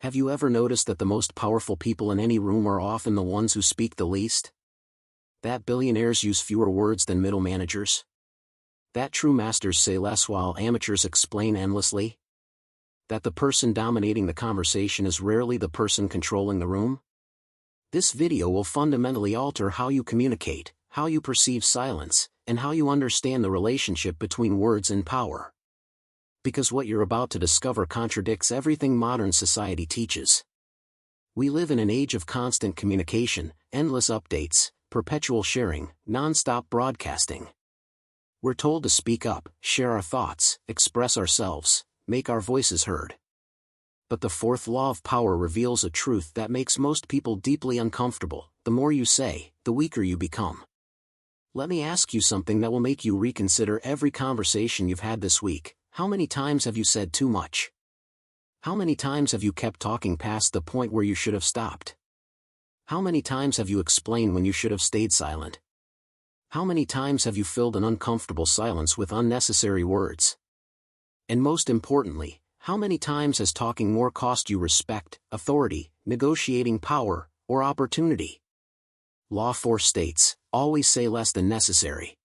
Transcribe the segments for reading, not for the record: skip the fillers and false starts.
Have you ever noticed that the most powerful people in any room are often the ones who speak the least? That billionaires use fewer words than middle managers? That true masters say less while amateurs explain endlessly? That the person dominating the conversation is rarely the person controlling the room? This video will fundamentally alter how you communicate, how you perceive silence, and how you understand the relationship between words and power. Because what you're about to discover contradicts everything modern society teaches. We live in an age of constant communication, endless updates, perpetual sharing, non-stop broadcasting. We're told to speak up, share our thoughts, express ourselves, make our voices heard. But the fourth law of power reveals a truth that makes most people deeply uncomfortable: the more you say, the weaker you become. Let me ask you something that will make you reconsider every conversation you've had this week. How many times have you said too much? How many times have you kept talking past the point where you should have stopped? How many times have you explained when you should have stayed silent? How many times have you filled an uncomfortable silence with unnecessary words? And most importantly, how many times has talking more cost you respect, authority, negotiating power, or opportunity? Law 4 states, always say less than necessary.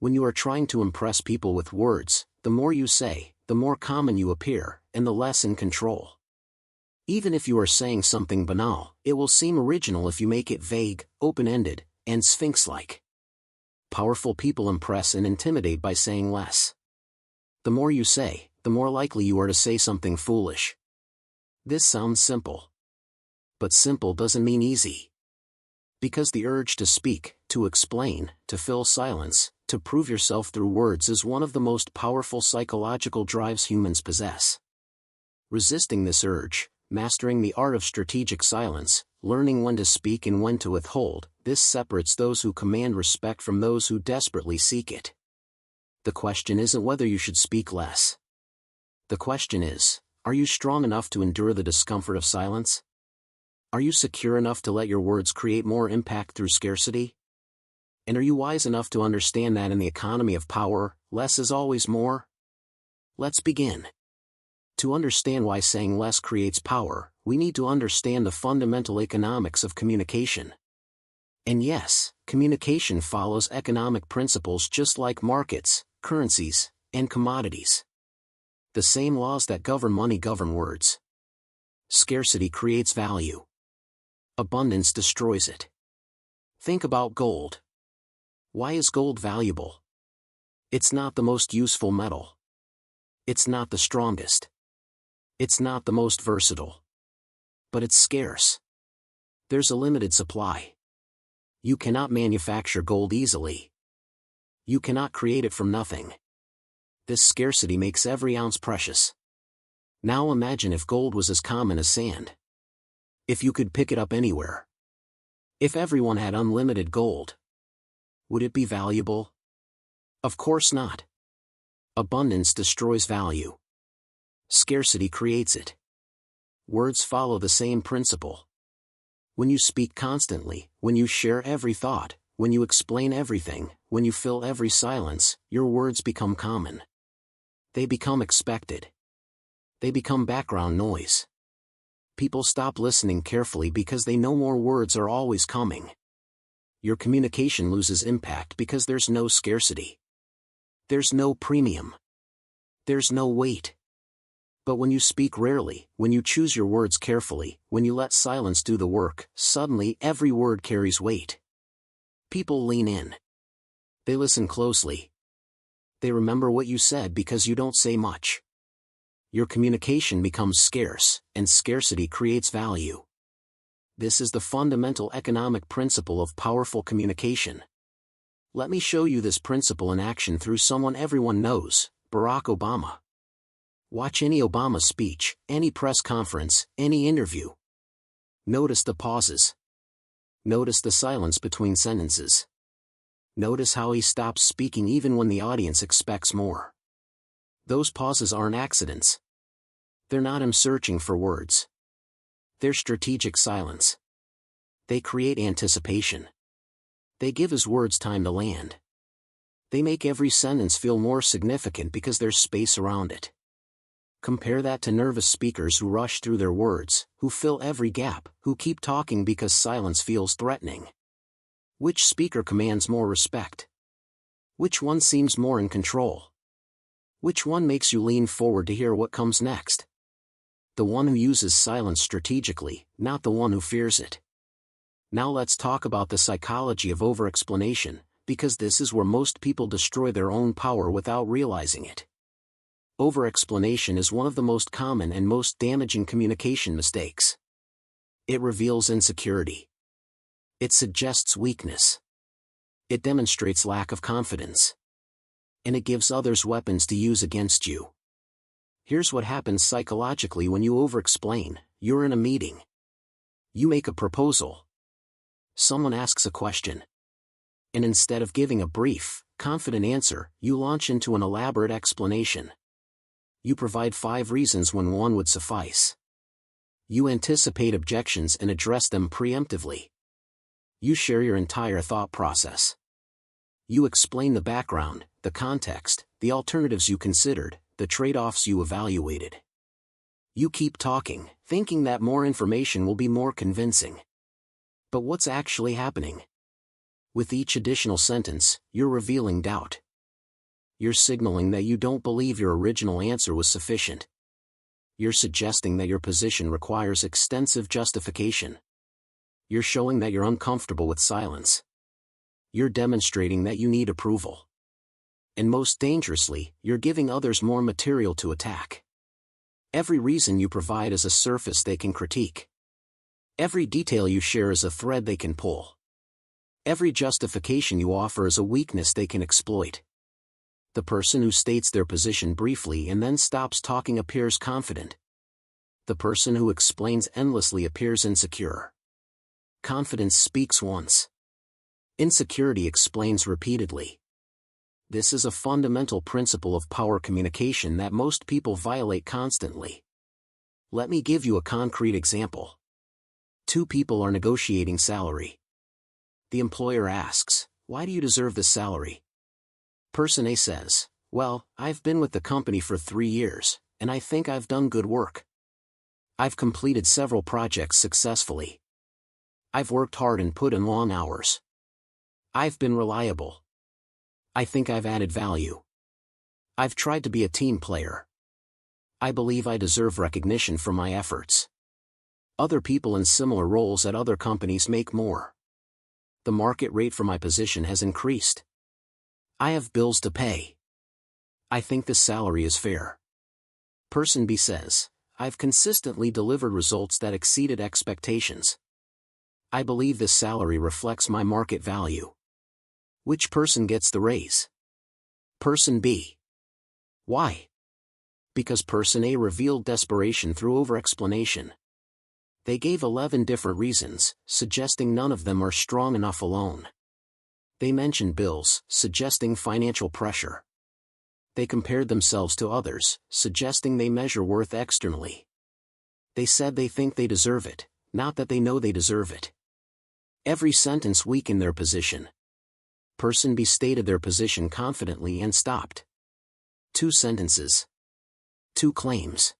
When you are trying to impress people with words, the more you say, the more common you appear, and the less in control. Even if you are saying something banal, it will seem original if you make it vague, open-ended, and sphinx-like. Powerful people impress and intimidate by saying less. The more you say, the more likely you are to say something foolish. This sounds simple. But simple doesn't mean easy. Because the urge to speak, to explain, to fill silence, to prove yourself through words is one of the most powerful psychological drives humans possess. Resisting this urge, mastering the art of strategic silence, learning when to speak and when to withhold, this separates those who command respect from those who desperately seek it. The question isn't whether you should speak less. The question is, are you strong enough to endure the discomfort of silence? Are you secure enough to let your words create more impact through scarcity? And are you wise enough to understand that in the economy of power, less is always more? Let's begin. To understand why saying less creates power, we need to understand the fundamental economics of communication. And yes, communication follows economic principles just like markets, currencies, and commodities. The same laws that govern money govern words. Scarcity creates value. Abundance destroys it. Think about gold. Why is gold valuable? It's not the most useful metal. It's not the strongest. It's not the most versatile. But it's scarce. There's a limited supply. You cannot manufacture gold easily. You cannot create it from nothing. This scarcity makes every ounce precious. Now imagine if gold was as common as sand. If you could pick it up anywhere. If everyone had unlimited gold. Would it be valuable? Of course not. Abundance destroys value. Scarcity creates it. Words follow the same principle. When you speak constantly, when you share every thought, when you explain everything, when you fill every silence, your words become common. They become expected. They become background noise. People stop listening carefully because they know more words are always coming. Your communication loses impact because there's no scarcity. There's no premium. There's no weight. But when you speak rarely, when you choose your words carefully, when you let silence do the work, suddenly every word carries weight. People lean in. They listen closely. They remember what you said because you don't say much. Your communication becomes scarce, and scarcity creates value. This is the fundamental economic principle of powerful communication. Let me show you this principle in action through someone everyone knows, Barack Obama. Watch any Obama speech, any press conference, any interview. Notice the pauses. Notice the silence between sentences. Notice how he stops speaking even when the audience expects more. Those pauses aren't accidents. They're not him searching for words. They're strategic silence. They create anticipation. They give his words time to land. They make every sentence feel more significant because there's space around it. Compare that to nervous speakers who rush through their words, who fill every gap, who keep talking because silence feels threatening. Which speaker commands more respect? Which one seems more in control? Which one makes you lean forward to hear what comes next? The one who uses silence strategically, not the one who fears it. Now let's talk about the psychology of over-explanation, because this is where most people destroy their own power without realizing it. Over-explanation is one of the most common and most damaging communication mistakes. It reveals insecurity. It suggests weakness. It demonstrates lack of confidence. And it gives others weapons to use against you. Here's what happens psychologically when you over-explain. You're in a meeting. You make a proposal. Someone asks a question. And instead of giving a brief, confident answer, you launch into an elaborate explanation. You provide 5 reasons when one would suffice. You anticipate objections and address them preemptively. You share your entire thought process. You explain the background, the context, the alternatives you considered, the trade-offs you evaluated. You keep talking, thinking that more information will be more convincing. But what's actually happening? With each additional sentence, you're revealing doubt. You're signaling that you don't believe your original answer was sufficient. You're suggesting that your position requires extensive justification. You're showing that you're uncomfortable with silence. You're demonstrating that you need approval. And most dangerously, you're giving others more material to attack. Every reason you provide is a surface they can critique. Every detail you share is a thread they can pull. Every justification you offer is a weakness they can exploit. The person who states their position briefly and then stops talking appears confident. The person who explains endlessly appears insecure. Confidence speaks once. Insecurity explains repeatedly. This is a fundamental principle of power communication that most people violate constantly. Let me give you a concrete example. 2 people are negotiating salary. The employer asks, "Why do you deserve this salary?" Person A says, "Well, I've been with the company for 3 years, and I think I've done good work. I've completed several projects successfully. I've worked hard and put in long hours. I've been reliable. I think I've added value. I've tried to be a team player. I believe I deserve recognition for my efforts. Other people in similar roles at other companies make more. The market rate for my position has increased. I have bills to pay. I think the salary is fair." Person B says, "I've consistently delivered results that exceeded expectations. I believe this salary reflects my market value." Which person gets the raise? Person B. Why? Because person A revealed desperation through over-explanation. They gave 11 different reasons, suggesting none of them are strong enough alone. They mentioned bills, suggesting financial pressure. They compared themselves to others, suggesting they measure worth externally. They said they think they deserve it, not that they know they deserve it. Every sentence weakened their position. Person B stated their position confidently and stopped. 2 sentences. 2 claims.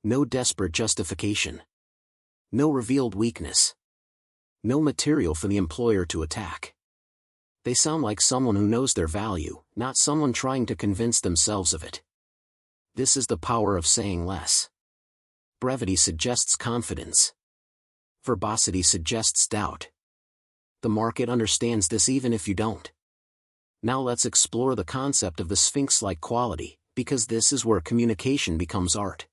No desperate justification. No revealed weakness. No material for the employer to attack. They sound like someone who knows their value, not someone trying to convince themselves of it. This is the power of saying less. Brevity suggests confidence. Verbosity suggests doubt. The market understands this even if you don't. Now let's explore the concept of the Sphinx-like quality, because this is where communication becomes art.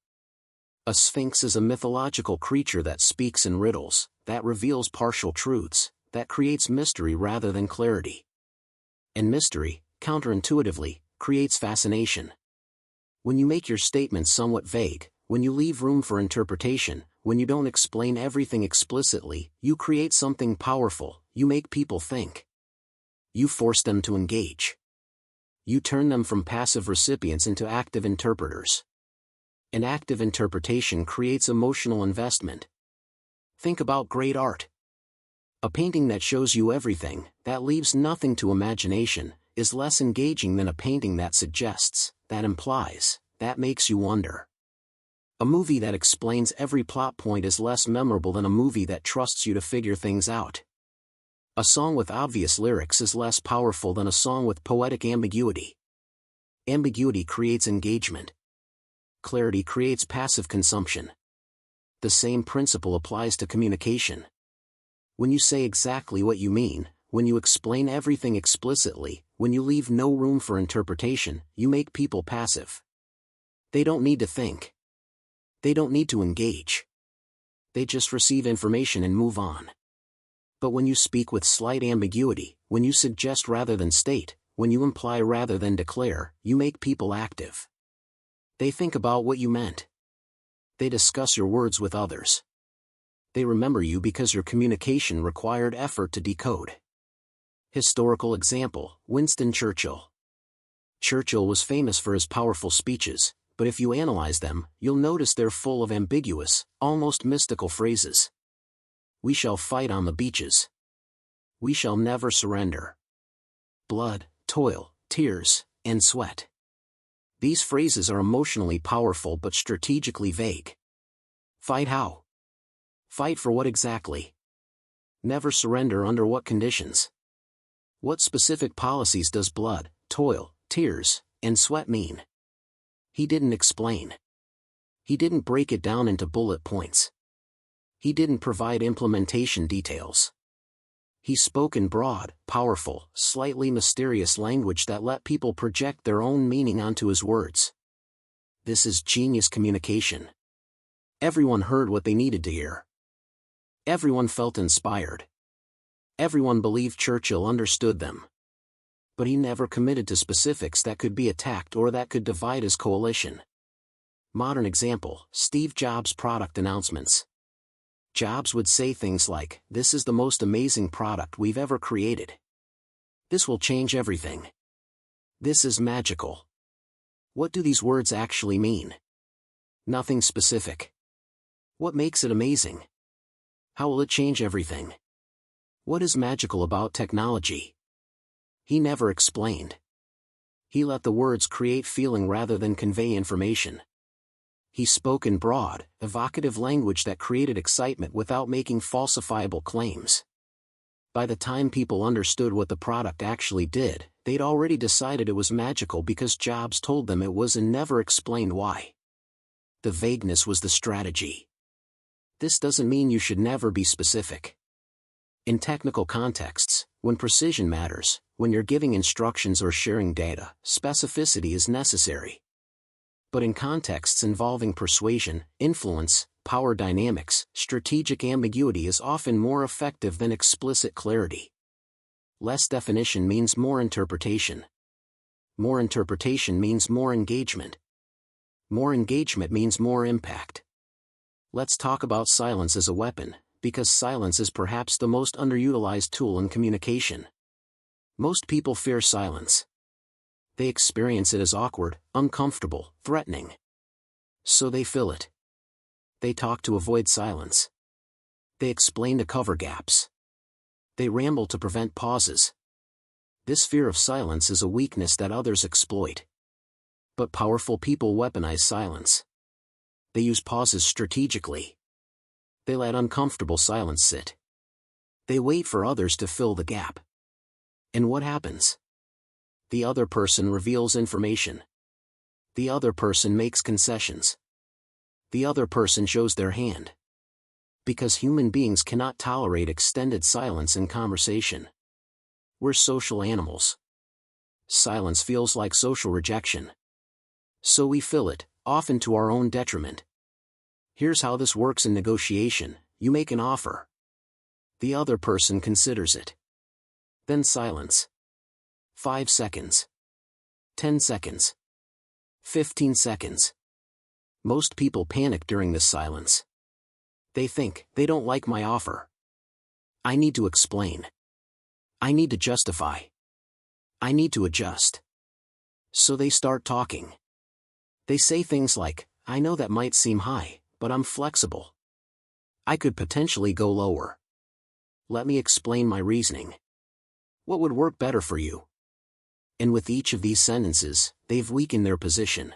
A sphinx is a mythological creature that speaks in riddles, that reveals partial truths, that creates mystery rather than clarity. And mystery, counterintuitively, creates fascination. When you make your statements somewhat vague, when you leave room for interpretation, when you don't explain everything explicitly, you create something powerful. You make people think. You force them to engage. You turn them from passive recipients into active interpreters. An active interpretation creates emotional investment. Think about great art. A painting that shows you everything, that leaves nothing to imagination, is less engaging than a painting that suggests, that implies, that makes you wonder. A movie that explains every plot point is less memorable than a movie that trusts you to figure things out. A song with obvious lyrics is less powerful than a song with poetic ambiguity. Ambiguity creates engagement. Clarity creates passive consumption. The same principle applies to communication. When you say exactly what you mean, when you explain everything explicitly, when you leave no room for interpretation, you make people passive. They don't need to think. They don't need to engage. They just receive information and move on. But when you speak with slight ambiguity, when you suggest rather than state, when you imply rather than declare, you make people active. They think about what you meant. They discuss your words with others. They remember you because your communication required effort to decode. Historical example, Winston Churchill. Churchill was famous for his powerful speeches, but if you analyze them, you'll notice they're full of ambiguous, almost mystical phrases. We shall fight on the beaches. We shall never surrender. Blood, toil, tears, and sweat. These phrases are emotionally powerful but strategically vague. Fight how? Fight for what exactly? Never surrender under what conditions? What specific policies does blood, toil, tears, and sweat mean? He didn't explain. He didn't break it down into bullet points. He didn't provide implementation details. He spoke in broad, powerful, slightly mysterious language that let people project their own meaning onto his words. This is genius communication. Everyone heard what they needed to hear. Everyone felt inspired. Everyone believed Churchill understood them. But he never committed to specifics that could be attacked or that could divide his coalition. Modern example, Steve Jobs' product announcements. Jobs would say things like, "This is the most amazing product we've ever created. This will change everything. This is magical." What do these words actually mean? Nothing specific. What makes it amazing? How will it change everything? What is magical about technology? He never explained. He let the words create feeling rather than convey information. He spoke in broad, evocative language that created excitement without making falsifiable claims. By the time people understood what the product actually did, they'd already decided it was magical because Jobs told them it was and never explained why. The vagueness was the strategy. This doesn't mean you should never be specific. In technical contexts, when precision matters, when you're giving instructions or sharing data, specificity is necessary. But in contexts involving persuasion, influence, power dynamics, strategic ambiguity is often more effective than explicit clarity. Less definition means more interpretation. More interpretation means more engagement. More engagement means more impact. Let's talk about silence as a weapon, because silence is perhaps the most underutilized tool in communication. Most people fear silence. They experience it as awkward, uncomfortable, threatening. So they fill it. They talk to avoid silence. They explain to cover gaps. They ramble to prevent pauses. This fear of silence is a weakness that others exploit. But powerful people weaponize silence. They use pauses strategically. They let uncomfortable silence sit. They wait for others to fill the gap. And what happens? The other person reveals information. The other person makes concessions. The other person shows their hand. Because human beings cannot tolerate extended silence in conversation. We're social animals. Silence feels like social rejection. So we fill it, often to our own detriment. Here's how this works in negotiation: you make an offer. The other person considers it. Then silence. 5 seconds. 10 seconds. 15 seconds. Most people panic during this silence. They think, they don't like my offer. I need to explain. I need to justify. I need to adjust. So they start talking. They say things like, I know that might seem high, but I'm flexible. I could potentially go lower. Let me explain my reasoning. What would work better for you? And with each of these sentences, they've weakened their position.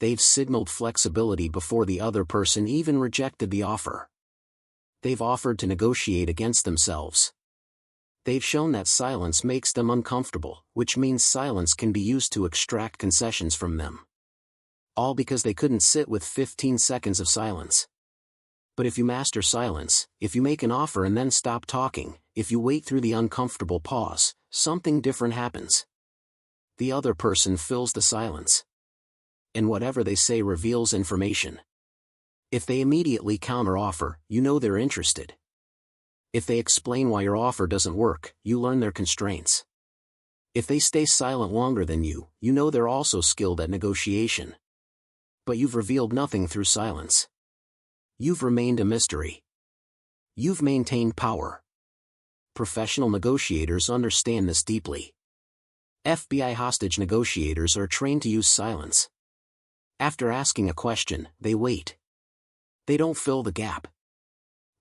They've signaled flexibility before the other person even rejected the offer. They've offered to negotiate against themselves. They've shown that silence makes them uncomfortable, which means silence can be used to extract concessions from them. All because they couldn't sit with 15 seconds of silence. But if you master silence, if you make an offer and then stop talking, if you wait through the uncomfortable pause, something different happens. The other person fills the silence. And whatever they say reveals information. If they immediately counteroffer, you know they're interested. If they explain why your offer doesn't work, you learn their constraints. If they stay silent longer than you, you know they're also skilled at negotiation. But you've revealed nothing through silence. You've remained a mystery. You've maintained power. Professional negotiators understand this deeply. FBI hostage negotiators are trained to use silence. After asking a question, they wait. They don't fill the gap.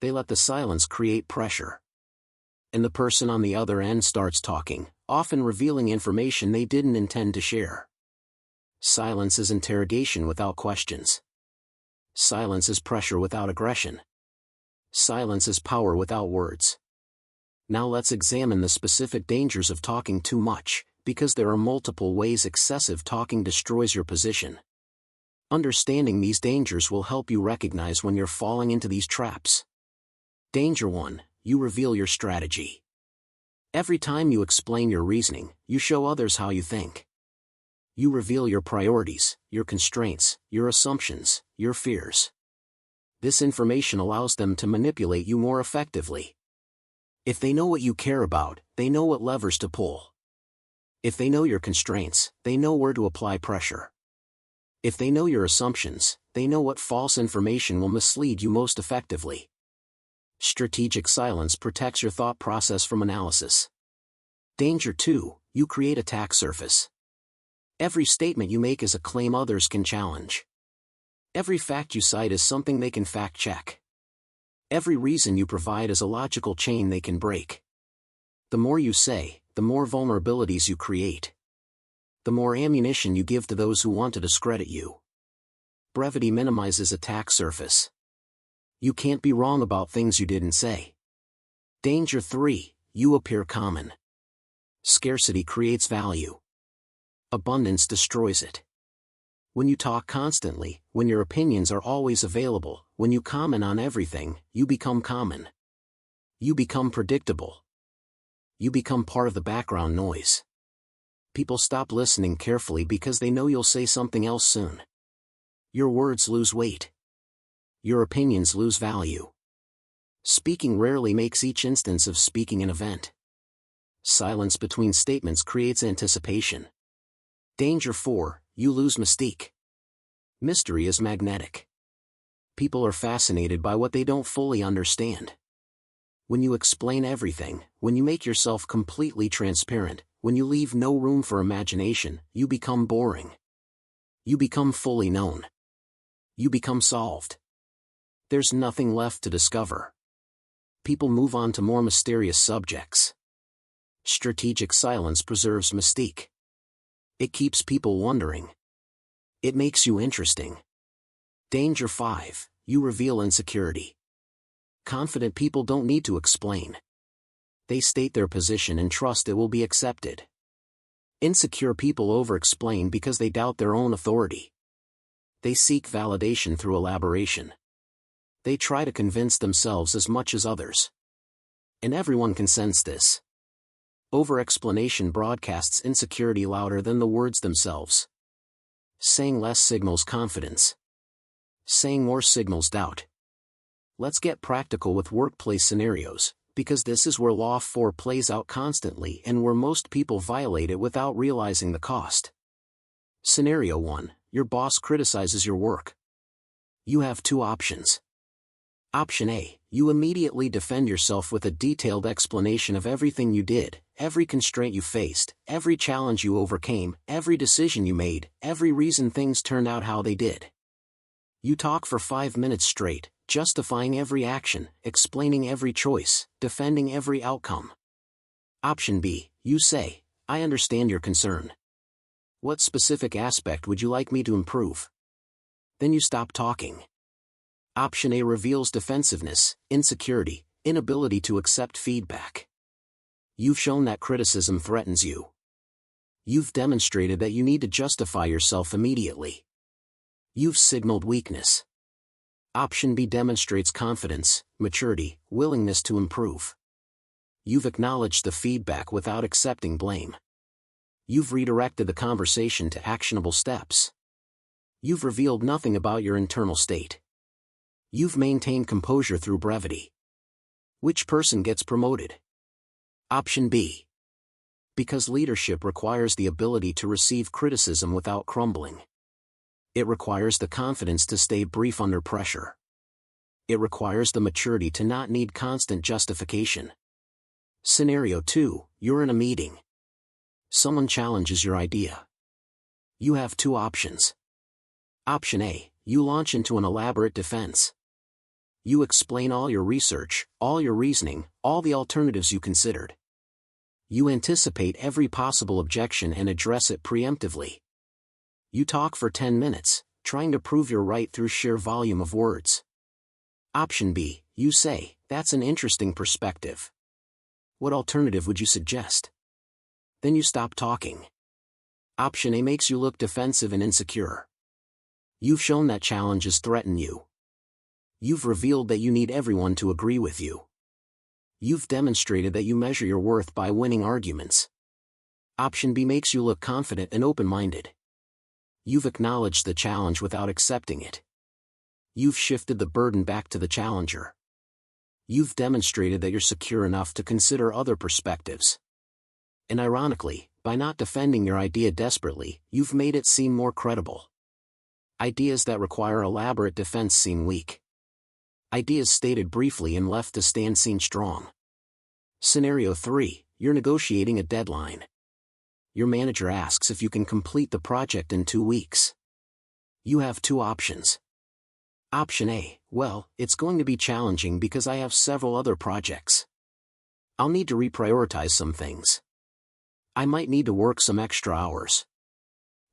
They let the silence create pressure. And the person on the other end starts talking, often revealing information they didn't intend to share. Silence is interrogation without questions. Silence is pressure without aggression. Silence is power without words. Now let's examine the specific dangers of talking too much, because there are multiple ways excessive talking destroys your position. Understanding these dangers will help you recognize when you're falling into these traps. Danger 1, you reveal your strategy. Every time you explain your reasoning, you show others how you think. You reveal your priorities, your constraints, your assumptions, your fears. This information allows them to manipulate you more effectively. If they know what you care about, they know what levers to pull. If they know your constraints, they know where to apply pressure. If they know your assumptions, they know what false information will mislead you most effectively. Strategic silence protects your thought process from analysis. Danger 2, you create attack surface. Every statement you make is a claim others can challenge. Every fact you cite is something they can fact-check. Every reason you provide is a logical chain they can break. The more you say, the more vulnerabilities you create. The more ammunition you give to those who want to discredit you. Brevity minimizes attack surface. You can't be wrong about things you didn't say. Danger 3, you appear common. Scarcity creates value. Abundance destroys it. When you talk constantly, when your opinions are always available, when you comment on everything, you become common. You become predictable. You become part of the background noise. People stop listening carefully because they know you'll say something else soon. Your words lose weight. Your opinions lose value. Speaking rarely makes each instance of speaking an event. Silence between statements creates anticipation. Danger 4, you lose mystique. Mystery is magnetic. People are fascinated by what they don't fully understand. When you explain everything, when you make yourself completely transparent, when you leave no room for imagination, you become boring. You become fully known. You become solved. There's nothing left to discover. People move on to more mysterious subjects. Strategic silence preserves mystique. It keeps people wondering. It makes you interesting. Danger 5, you reveal insecurity. Confident people don't need to explain. They state their position and trust it will be accepted. Insecure people over-explain because they doubt their own authority. They seek validation through elaboration. They try to convince themselves as much as others. And everyone can sense this. Over-explanation broadcasts insecurity louder than the words themselves. Saying less signals confidence. Saying more signals doubt. Let's get practical with workplace scenarios, because this is where Law 4 plays out constantly and where most people violate it without realizing the cost. Scenario 1, your boss criticizes your work. You have two options. Option A, you immediately defend yourself with a detailed explanation of everything you did, every constraint you faced, every challenge you overcame, every decision you made, every reason things turned out how they did. You talk for 5 minutes straight, justifying every action, explaining every choice, defending every outcome. Option B, you say, I understand your concern. What specific aspect would you like me to improve? Then you stop talking. Option A reveals defensiveness, insecurity, inability to accept feedback. You've shown that criticism threatens you. You've demonstrated that you need to justify yourself immediately. You've signaled weakness. Option B demonstrates confidence, maturity, willingness to improve. You've acknowledged the feedback without accepting blame. You've redirected the conversation to actionable steps. You've revealed nothing about your internal state. You've maintained composure through brevity. Which person gets promoted? Option B. Because leadership requires the ability to receive criticism without crumbling. It requires the confidence to stay brief under pressure. It requires the maturity to not need constant justification. Scenario 2, you're in a meeting. Someone challenges your idea. You have two options. Option A, you launch into an elaborate defense. You explain all your research, all your reasoning, all the alternatives you considered. You anticipate every possible objection and address it preemptively. You talk for 10 minutes, trying to prove you're right through sheer volume of words. Option B, you say, that's an interesting perspective. What alternative would you suggest? Then you stop talking. Option A makes you look defensive and insecure. You've shown that challenges threaten you. You've revealed that you need everyone to agree with you. You've demonstrated that you measure your worth by winning arguments. Option B makes you look confident and open-minded. You've acknowledged the challenge without accepting it. You've shifted the burden back to the challenger. You've demonstrated that you're secure enough to consider other perspectives. And ironically, by not defending your idea desperately, you've made it seem more credible. Ideas that require elaborate defense seem weak. Ideas stated briefly and left to stand seem strong. Scenario 3, you're negotiating a deadline. Your manager asks if you can complete the project in 2 weeks. You have two options. Option A, well, it's going to be challenging because I have several other projects. I'll need to reprioritize some things. I might need to work some extra hours.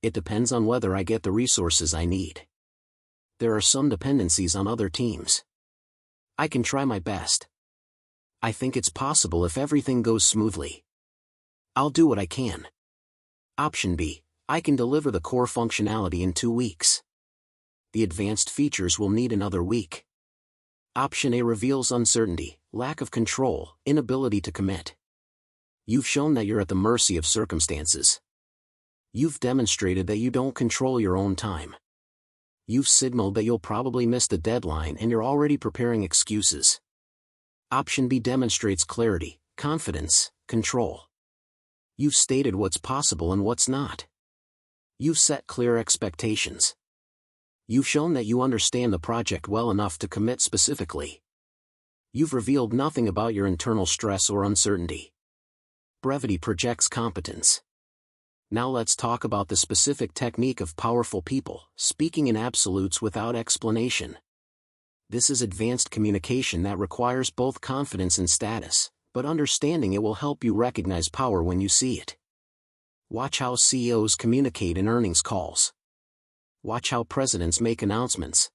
It depends on whether I get the resources I need. There are some dependencies on other teams. I can try my best. I think it's possible if everything goes smoothly. I'll do what I can. Option B, I can deliver the core functionality in 2 weeks. The advanced features will need another week. Option A reveals uncertainty, lack of control, inability to commit. You've shown that you're at the mercy of circumstances. You've demonstrated that you don't control your own time. You've signaled that you'll probably miss the deadline and you're already preparing excuses. Option B demonstrates clarity, confidence, control. You've stated what's possible and what's not. You've set clear expectations. You've shown that you understand the project well enough to commit specifically. You've revealed nothing about your internal stress or uncertainty. Brevity projects competence. Now let's talk about the specific technique of powerful people, speaking in absolutes without explanation. This is advanced communication that requires both confidence and status, but understanding it will help you recognize power when you see it. Watch how CEOs communicate in earnings calls. Watch how presidents make announcements.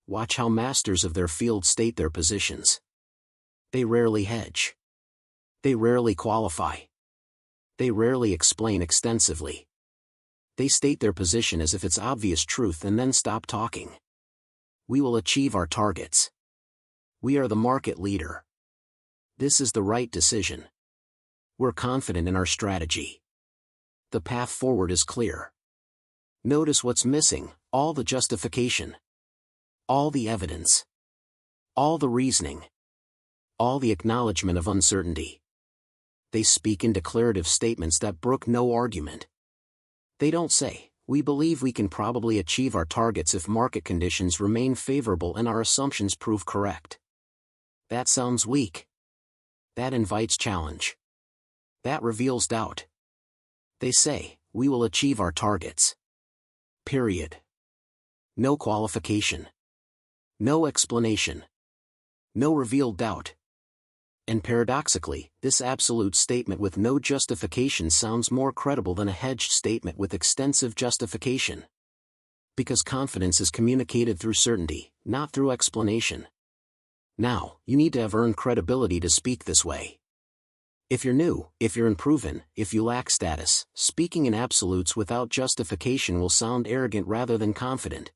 Watch how masters of their field state their positions. They rarely hedge. They rarely qualify. They rarely explain extensively. They state their position as if it's obvious truth and then stop talking. We will achieve our targets. We are the market leader. This is the right decision. We're confident in our strategy. The path forward is clear. Notice what's missing, all the justification. All the evidence. All the reasoning. All the acknowledgement of uncertainty. They speak in declarative statements that brook no argument. They don't say, we believe we can probably achieve our targets if market conditions remain favorable and our assumptions prove correct. That sounds weak. That invites challenge. That reveals doubt. They say, we will achieve our targets. Period. No qualification. No explanation. No revealed doubt. And paradoxically, this absolute statement with no justification sounds more credible than a hedged statement with extensive justification. Because confidence is communicated through certainty, not through explanation. Now, you need to have earned credibility to speak this way. If you're new, if you're unproven, if you lack status, speaking in absolutes without justification will sound arrogant rather than confident.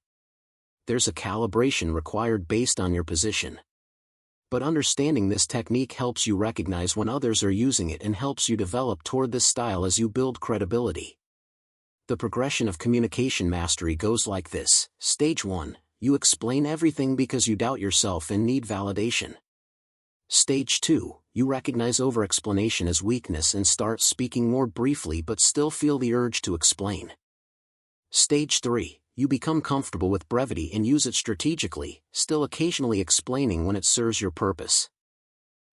There's a calibration required based on your position. But understanding this technique helps you recognize when others are using it and helps you develop toward this style as you build credibility. The progression of communication mastery goes like this. Stage 1, you explain everything because you doubt yourself and need validation. Stage 2, you recognize over-explanation as weakness and start speaking more briefly but still feel the urge to explain. Stage 3, you become comfortable with brevity and use it strategically, still occasionally explaining when it serves your purpose.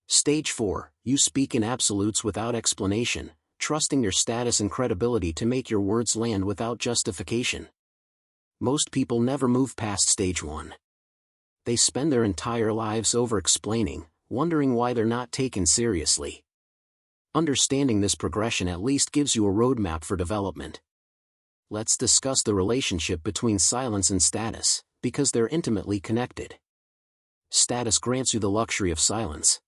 Stage 4, you speak in absolutes without explanation, trusting your status and credibility to make your words land without justification. Most people never move past stage 1. They spend their entire lives over-explaining, wondering why they're not taken seriously. Understanding this progression at least gives you a roadmap for development. Let's discuss the relationship between silence and status, because they're intimately connected. Status grants you the luxury of silence.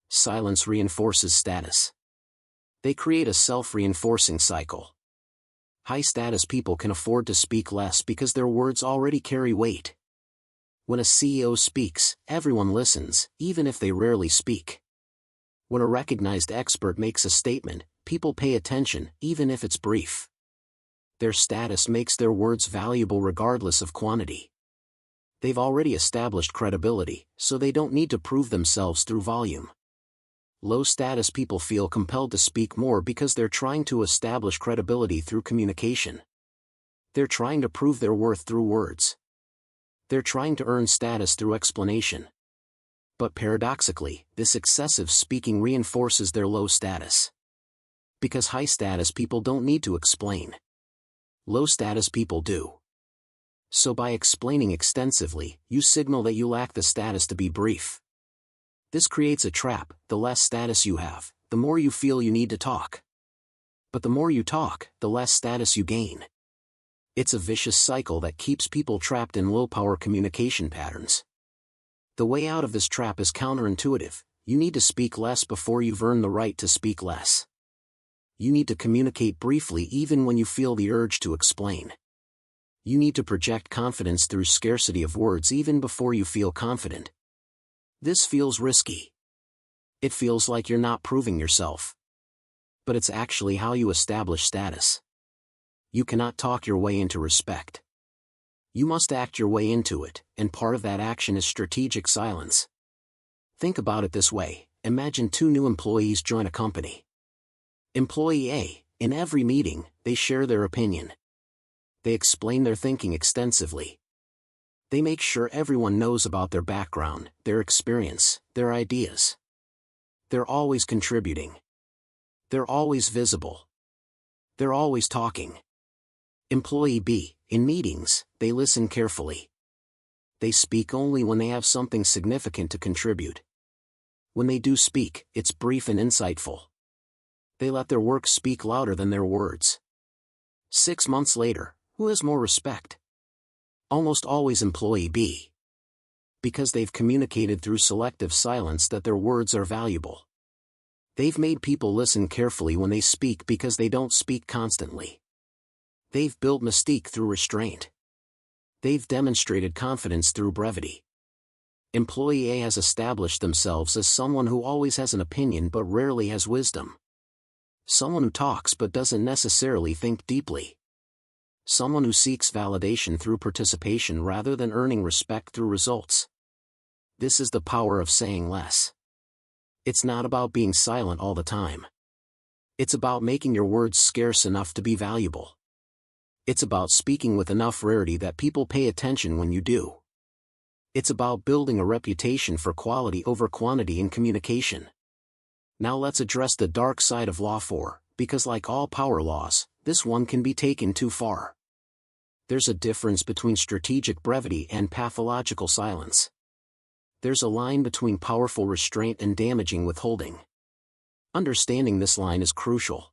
Silence reinforces status. They create a self-reinforcing cycle. High-status people can afford to speak less because their words already carry weight. When a CEO speaks, everyone listens, even if they rarely speak. When a recognized expert makes a statement, people pay attention, even if it's brief. Their status makes their words valuable regardless of quantity. They've already established credibility, so they don't need to prove themselves through volume. Low-status people feel compelled to speak more because they're trying to establish credibility through communication. They're trying to prove their worth through words. They're trying to earn status through explanation. But paradoxically, this excessive speaking reinforces their low status. Because high-status people don't need to explain. Low-status people do. So by explaining extensively, you signal that you lack the status to be brief. This creates a trap. The less status you have, the more you feel you need to talk. But the more you talk, the less status you gain. It's a vicious cycle that keeps people trapped in low-power communication patterns. The way out of this trap is counterintuitive. You need to speak less before you've earned the right to speak less. You need to communicate briefly even when you feel the urge to explain. You need to project confidence through scarcity of words even before you feel confident. This feels risky. It feels like you're not proving yourself. But it's actually how you establish status. You cannot talk your way into respect. You must act your way into it, and part of that action is strategic silence. Think about it this way. Imagine 2 new employees join a company. Employee A, in every meeting, they share their opinion. They explain their thinking extensively. They make sure everyone knows about their background, their experience, their ideas. They're always contributing. They're always visible. They're always talking. Employee B, in meetings, they listen carefully. They speak only when they have something significant to contribute. When they do speak, it's brief and insightful. They let their work speak louder than their words. 6 months later, who has more respect? Almost always employee B. Because they've communicated through selective silence that their words are valuable. They've made people listen carefully when they speak because they don't speak constantly. They've built mystique through restraint. They've demonstrated confidence through brevity. Employee A has established themselves as someone who always has an opinion but rarely has wisdom. Someone who talks but doesn't necessarily think deeply. Someone who seeks validation through participation rather than earning respect through results. This is the power of saying less. It's not about being silent all the time. It's about making your words scarce enough to be valuable. It's about speaking with enough rarity that people pay attention when you do. It's about building a reputation for quality over quantity in communication. Now let's address the dark side of Law 4, because like all power laws, this one can be taken too far. There's a difference between strategic brevity and pathological silence. There's a line between powerful restraint and damaging withholding. Understanding this line is crucial.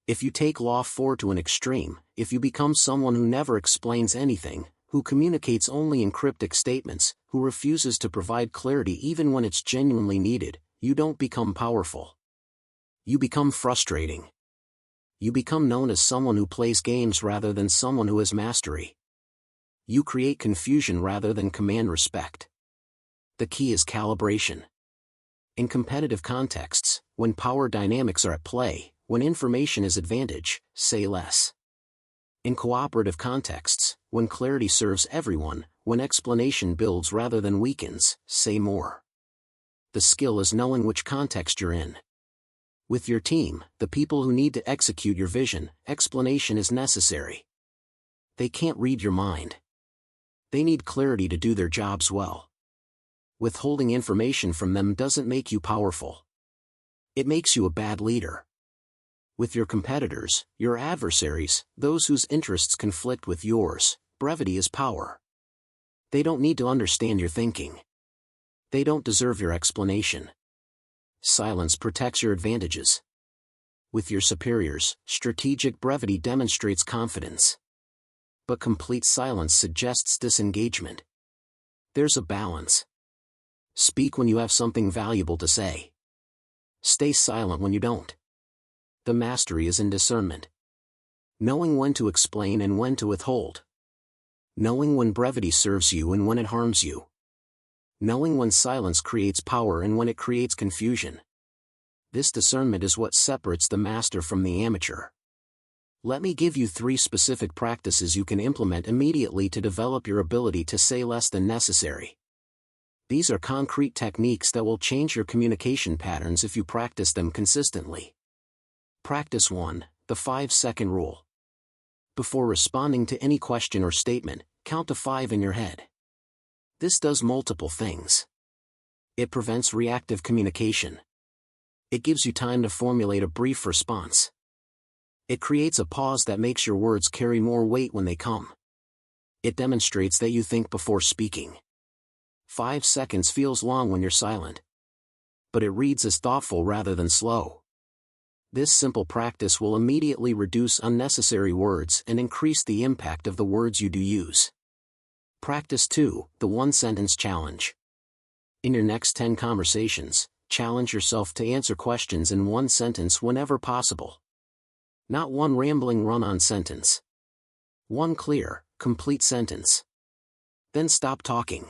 If you take Law 4 to an extreme, if you become someone who never explains anything, who communicates only in cryptic statements, who refuses to provide clarity even when it's genuinely needed, you don't become powerful. You become frustrating. You become known as someone who plays games rather than someone who has mastery. You create confusion rather than command respect. The key is calibration. In competitive contexts, when power dynamics are at play, when information is advantage, say less. In cooperative contexts, when clarity serves everyone, when explanation builds rather than weakens, say more. The skill is knowing which context you're in. With your team, the people who need to execute your vision, explanation is necessary. They can't read your mind. They need clarity to do their jobs well. Withholding information from them doesn't make you powerful. It makes you a bad leader. With your competitors, your adversaries, those whose interests conflict with yours, brevity is power. They don't need to understand your thinking. They don't deserve your explanation. Silence protects your advantages. With your superiors, strategic brevity demonstrates confidence. But complete silence suggests disengagement. There's a balance. Speak when you have something valuable to say. Stay silent when you don't. The mastery is in discernment. Knowing when to explain and when to withhold. Knowing when brevity serves you and when it harms you. Knowing when silence creates power and when it creates confusion. This discernment is what separates the master from the amateur. Let me give you 3 specific practices you can implement immediately to develop your ability to say less than necessary. These are concrete techniques that will change your communication patterns if you practice them consistently. Practice 1, the 5-second rule. Before responding to any question or statement, count to 5 in your head. This does multiple things. It prevents reactive communication. It gives you time to formulate a brief response. It creates a pause that makes your words carry more weight when they come. It demonstrates that you think before speaking. 5 seconds feels long when you're silent. But it reads as thoughtful rather than slow. This simple practice will immediately reduce unnecessary words and increase the impact of the words you do use. Practice 2, the 1-sentence challenge. In your next 10 conversations, challenge yourself to answer questions in 1 sentence whenever possible. Not one rambling run-on sentence. One clear, complete sentence. Then stop talking.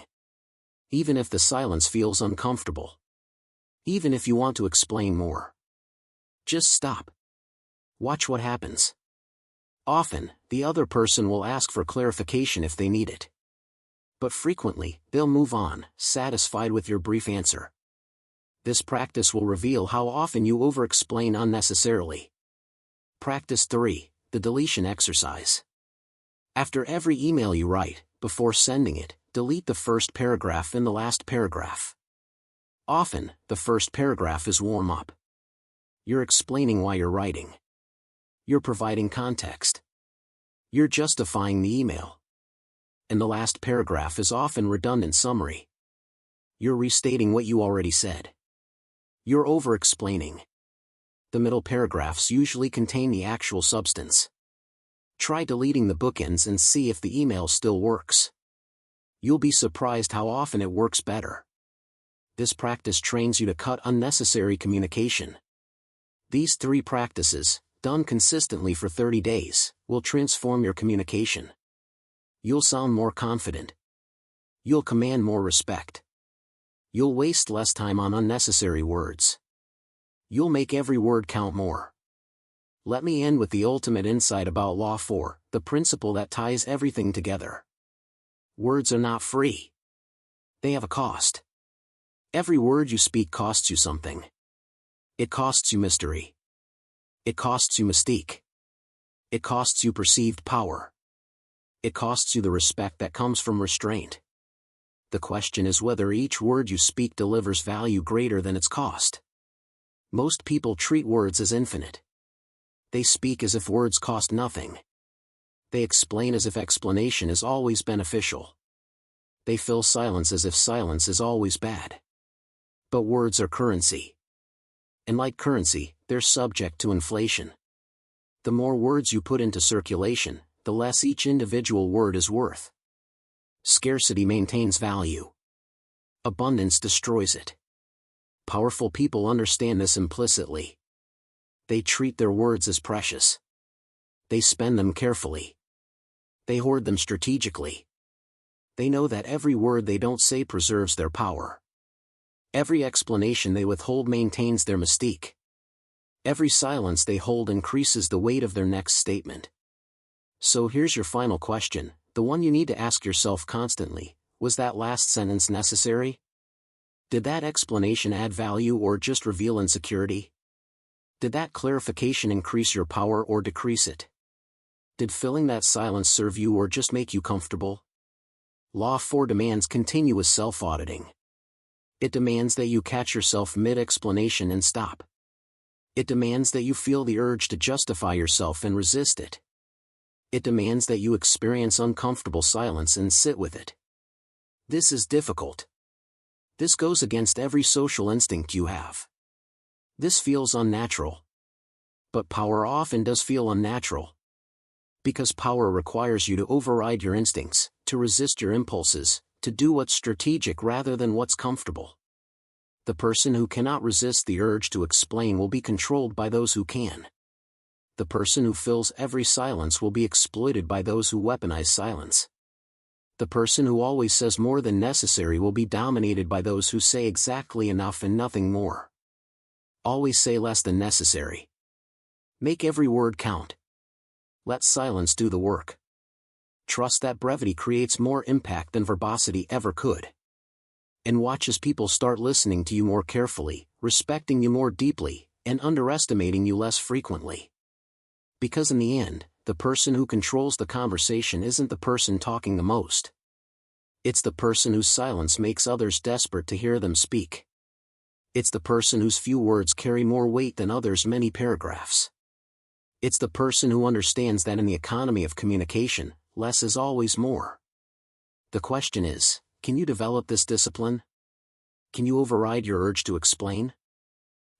Even if the silence feels uncomfortable. Even if you want to explain more. Just stop. Watch what happens. Often, the other person will ask for clarification if they need it. But frequently, they'll move on, satisfied with your brief answer. This practice will reveal how often you over-explain unnecessarily. Practice 3, the deletion exercise. After every email you write, before sending it, delete the first paragraph and the last paragraph. Often, the first paragraph is warm-up. You're explaining why you're writing. You're providing context. You're justifying the email. And the last paragraph is often redundant summary. You're restating what you already said. You're over-explaining. The middle paragraphs usually contain the actual substance. Try deleting the bookends and see if the email still works. You'll be surprised how often it works better. This practice trains you to cut unnecessary communication. These 3 practices, done consistently for 30 days, will transform your communication. You'll sound more confident. You'll command more respect. You'll waste less time on unnecessary words. You'll make every word count more. Let me end with the ultimate insight about Law 4, the principle that ties everything together. Words are not free. They have a cost. Every word you speak costs you something. It costs you mystery. It costs you mystique. It costs you perceived power. It costs you the respect that comes from restraint. The question is whether each word you speak delivers value greater than its cost. Most people treat words as infinite. They speak as if words cost nothing. They explain as if explanation is always beneficial. They fill silence as if silence is always bad. But words are currency. And like currency, they're subject to inflation. The more words you put into circulation, the less each individual word is worth. Scarcity maintains value. Abundance destroys it. Powerful people understand this implicitly. They treat their words as precious. They spend them carefully. They hoard them strategically. They know that every word they don't say preserves their power. Every explanation they withhold maintains their mystique. Every silence they hold increases the weight of their next statement. So here's your final question, the one you need to ask yourself constantly: was that last sentence necessary? Did that explanation add value or just reveal insecurity? Did that clarification increase your power or decrease it? Did filling that silence serve you or just make you comfortable? Law 4 demands continuous self-auditing. It demands that you catch yourself mid-explanation and stop. It demands that you feel the urge to justify yourself and resist it. It demands that you experience uncomfortable silence and sit with it. This is difficult. This goes against every social instinct you have. This feels unnatural. But power often does feel unnatural. Because power requires you to override your instincts, to resist your impulses, to do what's strategic rather than what's comfortable. The person who cannot resist the urge to explain will be controlled by those who can. The person who fills every silence will be exploited by those who weaponize silence. The person who always says more than necessary will be dominated by those who say exactly enough and nothing more. Always say less than necessary. Make every word count. Let silence do the work. Trust that brevity creates more impact than verbosity ever could. And watch as people start listening to you more carefully, respecting you more deeply, and underestimating you less frequently. Because in the end, the person who controls the conversation isn't the person talking the most. It's the person whose silence makes others desperate to hear them speak. It's the person whose few words carry more weight than others' many paragraphs. It's the person who understands that in the economy of communication, less is always more. The question is, can you develop this discipline? Can you override your urge to explain?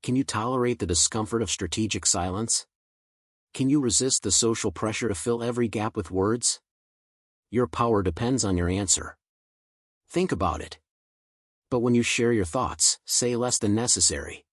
Can you tolerate the discomfort of strategic silence? Can you resist the social pressure to fill every gap with words? Your power depends on your answer. Think about it. But when you share your thoughts, say less than necessary.